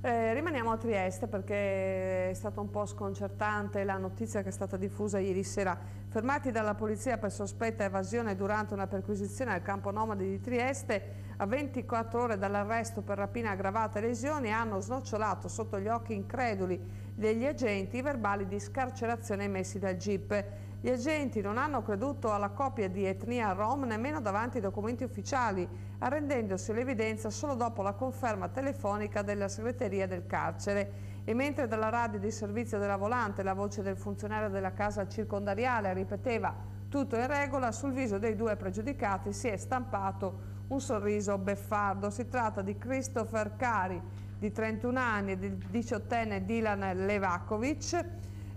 Rimaniamo a Trieste perché è stata un po' sconcertante la notizia che è stata diffusa ieri sera. Fermati dalla polizia per sospetta evasione durante una perquisizione al campo nomadi di Trieste, a 24 ore dall'arresto per rapina aggravata e lesioni, hanno snocciolato sotto gli occhi increduli degli agenti i verbali di scarcerazione emessi dal GIP. Gli agenti non hanno creduto alla coppia di etnia rom nemmeno davanti ai documenti ufficiali, arrendendosi all'evidenza solo dopo la conferma telefonica della segreteria del carcere. E mentre dalla radio di servizio della Volante la voce del funzionario della casa circondariale ripeteva tutto in regola, sul viso dei due pregiudicati si è stampato un sorriso beffardo. Si tratta di Christopher Cari, di 31 anni, e del 18enne Dylan Levakovic,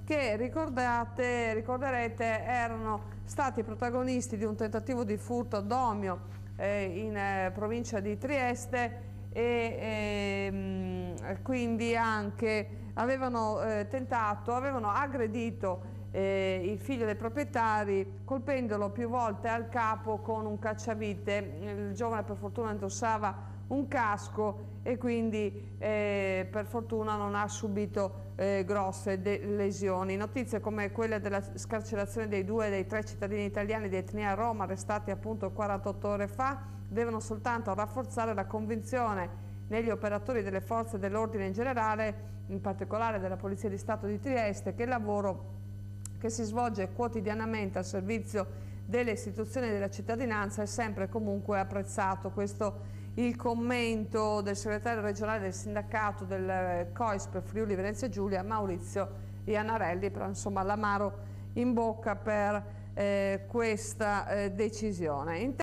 che ricorderete erano stati protagonisti di un tentativo di furto a Domio in provincia di Trieste e quindi anche avevano aggredito il figlio dei proprietari colpendolo più volte al capo con un cacciavite. Il giovane per fortuna indossava un casco e quindi per fortuna non ha subito grosse lesioni. Notizie come quelle della scarcerazione dei 2 dei 3 cittadini italiani di etnia rom arrestati appunto 48 ore fa devono soltanto rafforzare la convinzione negli operatori delle forze dell'ordine in generale, in particolare della Polizia di Stato di Trieste, che il lavoro che si svolge quotidianamente al servizio delle istituzioni della cittadinanza è sempre e comunque apprezzato. Questo il commento del segretario regionale del sindacato del COISP Friuli Venezia Giulia, Maurizio Iannarelli, però insomma l'amaro in bocca per questa decisione.